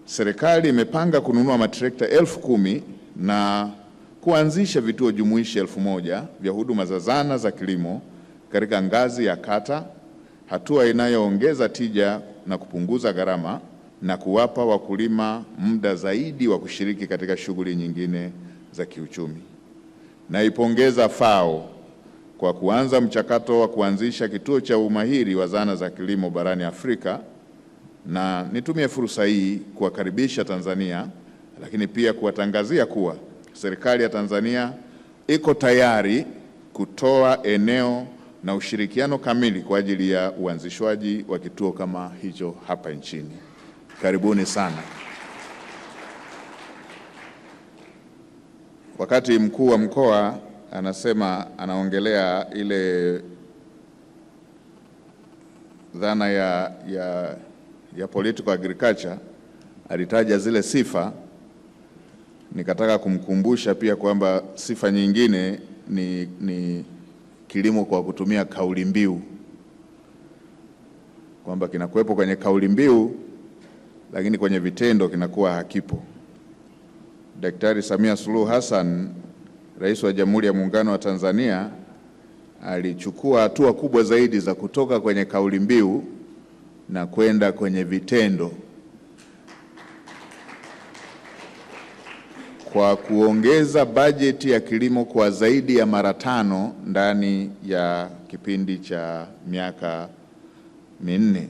serikali imepanga kununua matrekta 10,000 na kuanzisha vituo jumuishi 1,000 vya huduma za zana za kilimo katika ngazi ya kata, hatua inayoongeza tija na kupunguza gharama na kuwapa wakulima muda zaidi wa kushiriki katika shughuli nyingine za kiuchumi. Naipongeza FAO kwa kuanza mchakato wa kuanzisha kituo cha umahiri wa zana za kilimo barani Afrika, na nitumie fursa hii kuwakaribisha Tanzania, lakini pia kuwatangazia kuwa serikali ya Tanzania iko tayari kutoa eneo na ushirikiano kamili kwa ajili ya uanzishwaji wa kituo kama hicho hapa nchini. Karibuni sana. Wakati mkuu wa mkoa anaongelea ile dhana ya political agriculture, alitaja zile sifa. Nikataka kumkumbusha pia kwamba sifa nyingine ni kilimo kwa kutumia kauli mbiu, kwamba kinakuwepo kwenye kauli mbiu lakini kwenye vitendo kinakuwa hakipo. Daktari Samia Suluhu Hassan, Rais wa Jamhuri ya Muungano wa Tanzania, alichukua hatua kubwa zaidi za kutoka kwenye kauli mbiu na kwenda kwenye vitendo kwa kuongeza bajeti ya kilimo kwa zaidi ya mara 5 ndani ya kipindi cha miaka 4,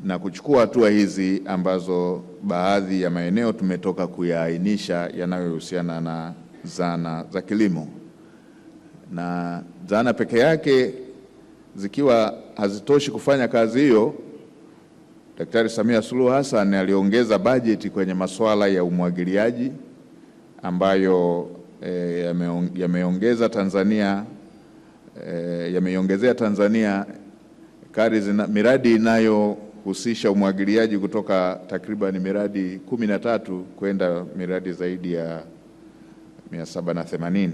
na kuchukua hatua hizi ambazo baadhi ya maeneo tumetoka kuyaainisha yanayohusiana na zana za kilimo. Na zana peke yake zikiwa hazitoshi kufanya kazi hiyo, Daktari Samia Suluhu Hassan aliongeza bajeti kwenye masuala ya umwagiliaji ambayo yameiongezea Tanzania miradi inayohusisha umwagiliaji kutoka takriban miradi 13 kwenda miradi zaidi ya 780.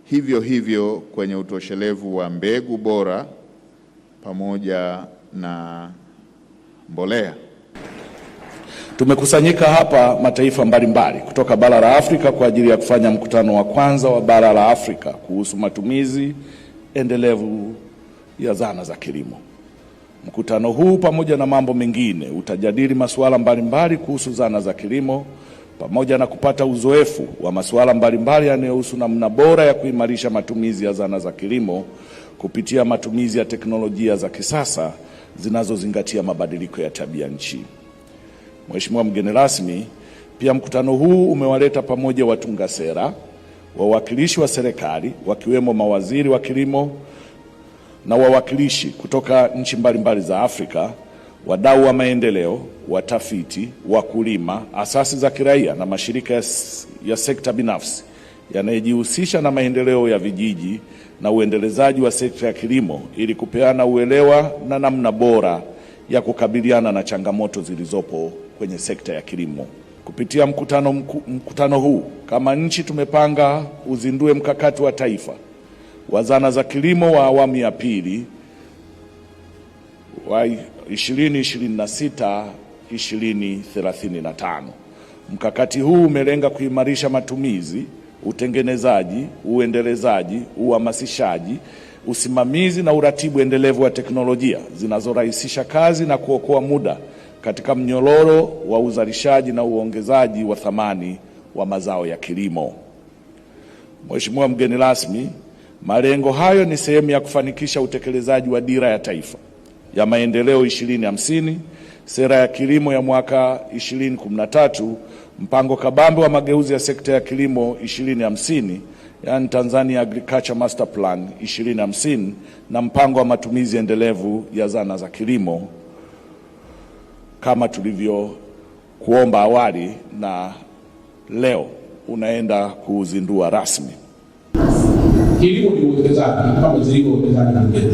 Hivyo hivyo kwenye utoshelevu wa mbegu bora pamoja na mbolea. Tumekusanyika hapa mataifa mbalimbali kutoka bara la Afrika kwa ajili ya kufanya mkutano wa kwanza wa bara la Afrika kuhusu matumizi endelevu ya zana za kilimo. Mkutano huu pamoja na mambo mengine utajadili masuala mbalimbali kuhusu zana za kilimo pamoja na kupata uzoefu wa masuala mbalimbali yanayohusu namna bora ya kuimarisha matumizi ya zana za kilimo kupitia matumizi ya teknolojia za kisasa zinazozingatia mabadiliko ya tabia nchi. Mheshimiwa mgeni rasmi, pia mkutano huu umewaleta pamoja watunga sera, wawakilishi wa serikali wakiwemo mawaziri wa kilimo na wawakilishi kutoka nchi mbalimbali za Afrika, wadau wa maendeleo, watafiti, wakulima, asasi za kiraia na mashirika ya sekta binafsi yanayojihusisha na maendeleo ya vijiji na uendelezaji wa sekta ya kilimo ili kupeana uelewa na namna bora ya kukabiliana na changamoto zilizopo kwenye sekta ya kilimo. Kupitia mkutano huu, kama nchi tumepanga uzindue mkakati wa taifa wa zana za kilimo wa awamu ya pili wa 2026-2035. Mkakati huu umelenga kuimarisha matumizi, utengenezaji, uendelezaji, uhamasishaji, usimamizi na uratibu endelevu wa teknolojia zinazorahisisha kazi na kuokoa muda katika mnyororo wa uzalishaji na uongezaji wa thamani wa mazao ya kilimo. Mheshimiwa mgeni rasmi, malengo hayo ni sehemu ya kufanikisha utekelezaji wa Dira ya Taifa ya Maendeleo 2050, Sera ya Kilimo ya mwaka 2013, Mpango Kabambe wa Mageuzi ya Sekta ya Kilimo 2050, yani Tanzania Agriculture Master Plan 2050, na Mpango wa Matumizi Endelevu ya Zana za Kilimo kama tulivyo kuomba awali na leo unaenda kuuzindua rasmi. Kilimo ni uwekezaji kama zilivyo uwekezaji mwingine.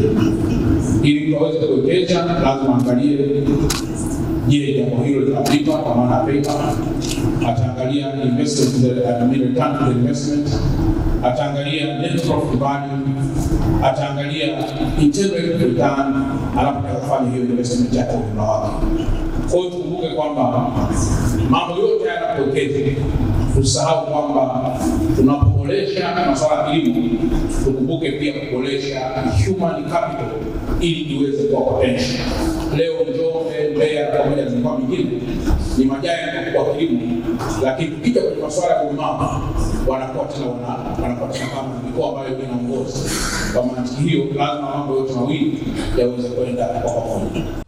Ili tuweze kuwekeza lazima angalie je, jambo hilo linalipa kwa maana pesa, ataangalia investment return on investment, ataangalia net profit value, ataangalia integrated return, anapotaka kufanya hiyo investment yake kwa wake. Kwa hiyo tukumbuke kwamba mambo yote yanapowekezwa, tusahau kwamba tunapoboresha masuala ya kilimo tukumbuke pia kuboresha human capital ili iweze kuwa potential. Leo Njombe, Mbeya pamoja na mikoa mingine ni majaya kwa kilimo, lakini tukija kwenye masuala ya ulemavu wanakuwa tena kama mikoa ambayo inaongoza. Kwa maana hiyo lazima mambo yote mawili yaweze kwenda kwa pamoja.